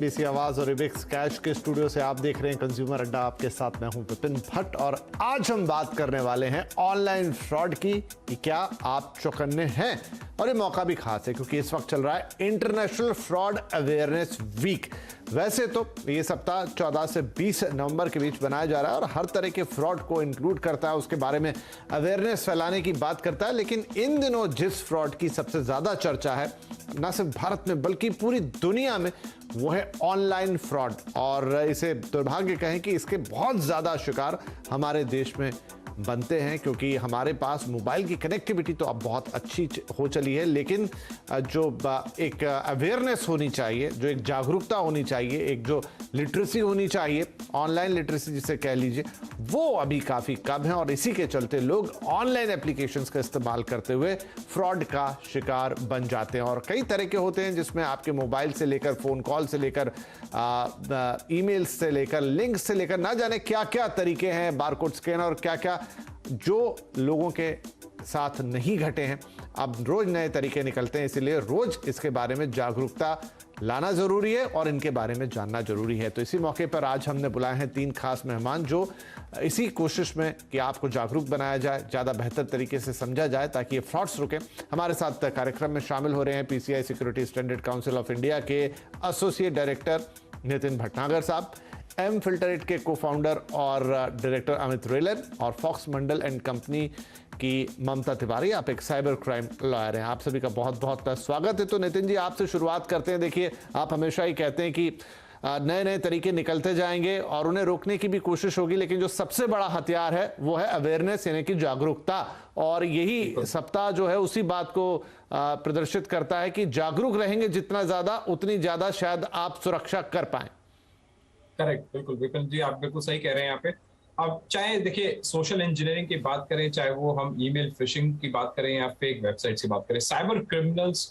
BC आवाज और रिबिक्स cash के स्टूडियो से आप देख रहे हैं कंज्यूमर अड्डा। आपके साथ मैं हूं विपिन भट्ट और आज हम बात करने वाले हैं ऑनलाइन फ्रॉड की कि क्या आप चौकन्ने हैं। और ये मौका भी खास है क्योंकि इस वक्त चल रहा है इंटरनेशनल फ्रॉड अवेयरनेस वीक। वैसे तो ये सप्ताह 14 से 20 नवंबर के बीच बनाया जा रहा है और हर तरह के फ्रॉड को इंक्लूड करता है, उसके बारे में अवेयरनेस फैलाने की बात करता है। लेकिन इन दिनों जिस फ्रॉड की सबसे ज्यादा चर्चा है न सिर्फ भारत में बल्कि पूरी दुनिया में, वो है ऑनलाइन फ्रॉड। और इसे दुर्भाग्य कहें कि इसके बहुत ज्यादा शिकार हमारे देश में बनते हैं क्योंकि हमारे पास मोबाइल की कनेक्टिविटी तो अब बहुत अच्छी हो चली है, लेकिन जो एक अवेयरनेस होनी चाहिए, जो एक जागरूकता होनी चाहिए, एक जो लिटरेसी होनी चाहिए, ऑनलाइन लिटरेसी जिसे कह लीजिए, वो अभी काफ़ी कम है। और इसी के चलते लोग ऑनलाइन एप्लीकेशंस का इस्तेमाल करते हुए फ्रॉड का शिकार बन जाते हैं। और कई तरह के होते हैं जिसमें आपके मोबाइल से लेकर फ़ोन कॉल से लेकर ईमेल्स से लेकर लिंक्स से लेकर ना जाने क्या क्या तरीके हैं, बारकोड स्कैनर और क्या क्या जो लोगों के साथ नहीं घटे हैं। अब रोज नए तरीके निकलते हैं, इसलिए रोज इसके बारे में जागरूकता लाना जरूरी है और इनके बारे में जानना जरूरी है। तो इसी मौके पर आज हमने बुलाए हैं 3 खास मेहमान जो इसी कोशिश में कि आपको जागरूक बनाया जाए, ज़्यादा बेहतर तरीके से समझा जाए ताकि ये फ्रॉड्स रुके। हमारे साथ कार्यक्रम में शामिल हो रहे हैं PCI security standard council of India के एसोसिएट डायरेक्टर नितिन भटनागर साहब, एम फिल्टरेट के को फाउंडर और डायरेक्टर अमित रेलन और फॉक्स मंडल एंड कंपनी की ममता तिवारी। आप एक साइबर क्राइम लॉयर हैं। आप सभी का बहुत बहुत स्वागत है। तो नितिन जी, आपसे शुरुआत करते हैं। देखिए, आप हमेशा ही कहते हैं कि नए नए तरीके निकलते जाएंगे और उन्हें रोकने की भी कोशिश होगी, लेकिन जो सबसे बड़ा हथियार है वो है अवेयरनेस, यानी कि जागरूकता। और यही सप्ताह जो है उसी बात को प्रदर्शित करता है कि जागरूक रहेंगे जितना ज्यादा, उतनी ज्यादा शायद आप सुरक्षा कर पाए। करेक्ट, बिल्कुल विपिन जी, आप बिल्कुल सही कह रहे हैं। यहाँ पे अब चाहे देखिए सोशल इंजीनियरिंग की बात करें, चाहे वो हम ईमेल फिशिंग की बात करें या फेक वेबसाइट्स की बात करें, साइबर क्रिमिनल्स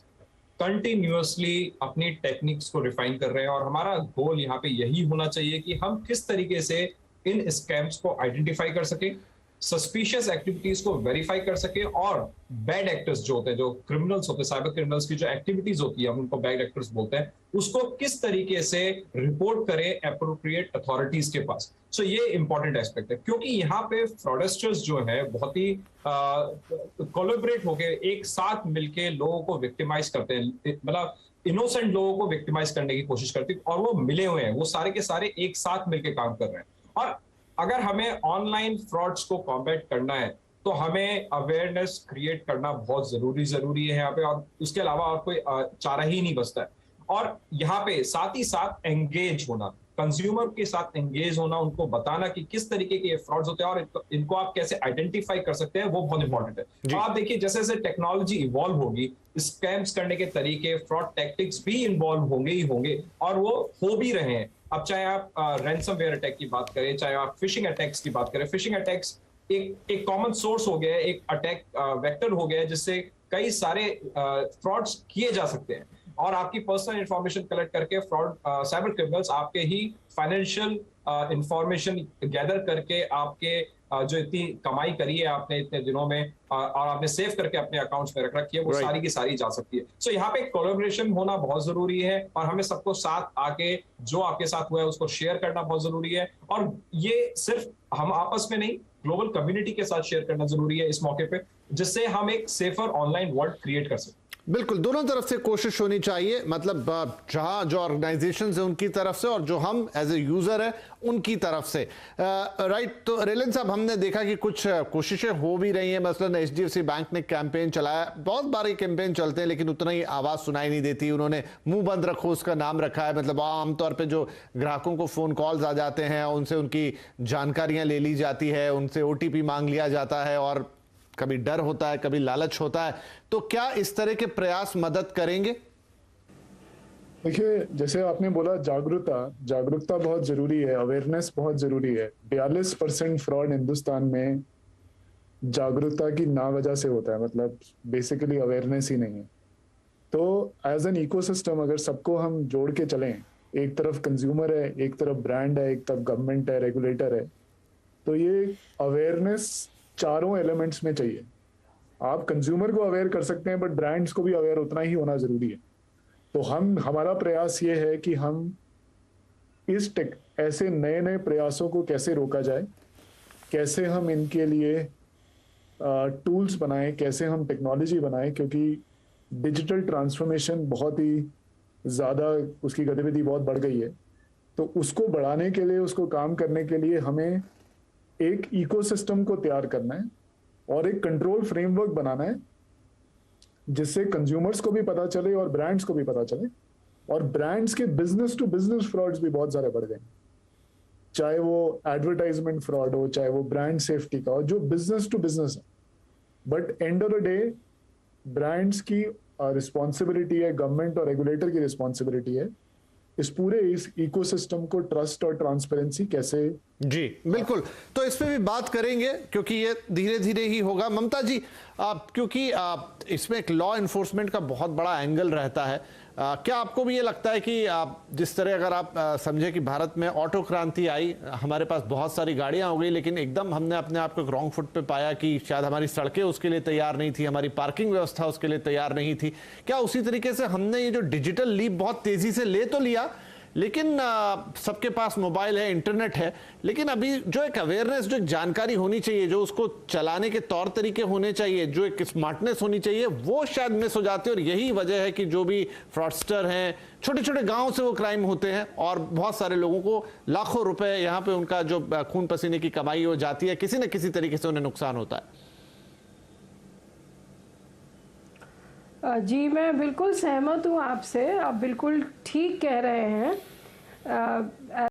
कंटिन्यूअसली अपनी टेक्निक्स को रिफाइन कर रहे हैं। और हमारा गोल यहाँ पे यही होना चाहिए कि हम किस तरीके से इन स्कैम्स को आइडेंटिफाई कर सकें, सस्पिशियस एक्टिविटीज को वेरीफाई कर सके और बैड एक्टर्स जो होते हैं, जो क्रिमिनल्स होते हैं, साइबर क्रिमिनल्स की जो एक्टिविटीज होती है, हम उनको बैड एक्टर्स बोलते हैं, उसको किस तरीके से रिपोर्ट करें एप्रोप्रिएट अथॉरिटीज के पास। सो ये इंपॉर्टेंट एस्पेक्ट है क्योंकि यहाँ पे फ्रॉडस्टर्स जो है बहुत ही कोलैबोरेट होकर एक साथ मिलके लोगों को विक्टिमाइज करते हैं, मतलब इनोसेंट लोगों को विक्टिमाइज करने की कोशिश करते हैं। और वो मिले हुए हैं, वो सारे के सारे एक साथ मिलकर काम कर रहे हैं। और अगर हमें ऑनलाइन फ्रॉड्स को कॉम्बैट करना है तो हमें अवेयरनेस क्रिएट करना बहुत जरूरी है यहाँ पे, और उसके अलावा और कोई चारा ही नहीं बचता है। और यहाँ पे साथ ही साथ एंगेज होना, कंज्यूमर के साथ एंगेज होना, उनको बताना कि किस तरीके के ये फ्रॉड्स होते हैं और इनको आप कैसे आइडेंटिफाई कर सकते हैं, वो बहुत इंपॉर्टेंट है। तो आप देखिए जैसे जैसे टेक्नोलॉजी इवॉल्व होगी, स्कैम्स करने के तरीके, फ्रॉड टैक्टिक्स भी इन्वॉल्व होंगे ही होंगे, और वो हो भी रहे हैं। अब चाहे आप रैंसमवेयर अटैक की बात करें, चाहे आप फिशिंग अटैक्स की बात करें, फिशिंग अटैक्स एक कॉमन सोर्स हो गया है, एक अटैक वेक्टर हो गया है जिससे कई सारे फ्रॉड्स किए जा सकते हैं। और आपकी पर्सनल इंफॉर्मेशन कलेक्ट करके फ्रॉड साइबर क्रिमिनल्स आपके ही फाइनेंशियल इंफॉर्मेशन गैदर करके आपके जो इतनी कमाई करी है आपने इतने दिनों में और आपने सेव करके अपने अकाउंट्स में रख रखी है, वो सारी की सारी जा सकती है। सो यहाँ पे कोलैबोरेशन होना बहुत जरूरी है और हमें सबको साथ आके जो आपके साथ हुआ है उसको शेयर करना बहुत जरूरी है। और ये सिर्फ हम आपस में नहीं, ग्लोबल कम्युनिटी के साथ शेयर करना जरूरी है इस मौके पे, जिससे हम एक सेफर ऑनलाइन वर्ल्ड क्रिएट कर सकें। बिल्कुल, दोनों तरफ से कोशिश होनी चाहिए, मतलब जहां जो ऑर्गेनाइजेशंस है उनकी तरफ से और जो हम एज ए यूजर है उनकी तरफ से। राइट। तो रेलन साहब, हमने देखा कि कुछ कोशिशें हो भी रही हैं। मसलन एचडीएफसी बैंक ने कैंपेन चलाया, बहुत बार ये कैंपेन चलते हैं लेकिन उतना ही आवाज सुनाई नहीं देती। उन्होंने मुंह बंद रखो उसका नाम रखा है, मतलब आमतौर पर जो ग्राहकों को फोन कॉल्स आ जाते हैं उनसे उनकी जानकारियां ले ली जाती है, उनसे ओटीपी मांग लिया जाता है और कभी डर होता है, कभी लालच होता है। तो क्या इस तरह के प्रयास मदद करेंगे? देखिए, जैसे आपने बोला, जागरूकता बहुत जरूरी है, अवेयरनेस बहुत जरूरी है। 42% फ्रॉड हिंदुस्तान में जागरूकता की ना वजह से होता है, मतलब बेसिकली अवेयरनेस ही नहीं है। तो एज एन इकोसिस्टम अगर सबको हम जोड़ के चलें, एक तरफ कंज्यूमर है, एक तरफ ब्रांड है, एक तरफ गवर्नमेंट है, रेगुलेटर है, तो ये अवेयरनेस चारों एलिमेंट्स में चाहिए। आप कंज्यूमर को अवेयर कर सकते हैं बट ब्रांड्स को भी अवेयर उतना ही होना जरूरी है। तो हमारा प्रयास ये है कि हम ऐसे नए नए प्रयासों को कैसे रोका जाए, कैसे हम इनके लिए टूल्स बनाएं, कैसे हम टेक्नोलॉजी बनाएं, क्योंकि डिजिटल ट्रांसफॉर्मेशन बहुत ही ज़्यादा, उसकी गतिविधि बहुत बढ़ गई है। तो उसको बढ़ाने के लिए, उसको काम करने के लिए हमें एक इकोसिस्टम को तैयार करना है और एक कंट्रोल फ्रेमवर्क बनाना है जिससे कंज्यूमर्स को भी पता चले और ब्रांड्स को भी पता चले। और ब्रांड्स के बिजनेस टू बिजनेस फ्रॉड्स भी बहुत सारे बढ़ गए, चाहे वो एडवर्टाइजमेंट फ्रॉड हो, चाहे वो ब्रांड सेफ्टी का हो, जो बिजनेस टू बिजनेस है। But end of the day brands की रिस्पॉन्सिबिलिटी है, गवर्नमेंट और रेगुलेटर की रिस्पॉन्सिबिलिटी है इस पूरे इस इकोसिस्टम को ट्रस्ट और ट्रांसपेरेंसी कैसे। जी बिल्कुल, तो इस पे भी बात करेंगे क्योंकि ये धीरे धीरे ही होगा। ममता जी, क्योंकि इसमें एक लॉ इन्फोर्समेंट का बहुत बड़ा एंगल रहता है, क्या आपको भी ये लगता है कि जिस तरह अगर आप समझे कि भारत में ऑटो क्रांति आई, हमारे पास बहुत सारी गाड़ियां हो गई, लेकिन एकदम हमने अपने आप को एक रॉन्ग फुट पे पाया कि शायद हमारी सड़कें उसके लिए तैयार नहीं थी, हमारी पार्किंग व्यवस्था उसके लिए तैयार नहीं थी, क्या उसी तरीके से हमने ये जो डिजिटल लीप बहुत तेजी से ले तो लिया, लेकिन सबके पास मोबाइल है, इंटरनेट है, लेकिन अभी जो एक अवेयरनेस, जो एक जानकारी होनी चाहिए, जो उसको चलाने के तौर तरीके होने चाहिए, जो एक स्मार्टनेस होनी चाहिए, वो शायद मिस हो जाती है। और यही वजह है कि जो भी फ्रॉडस्टर हैं, छोटे छोटे गांव से वो क्राइम होते हैं और बहुत सारे लोगों को लाखों रुपए यहाँ पे उनका जो खून पसीने की कमाई हो जाती है, किसी न किसी तरीके से उन्हें नुकसान होता है। जी मैं बिल्कुल सहमत हूँ आपसे, आप बिल्कुल ठीक कह रहे हैं।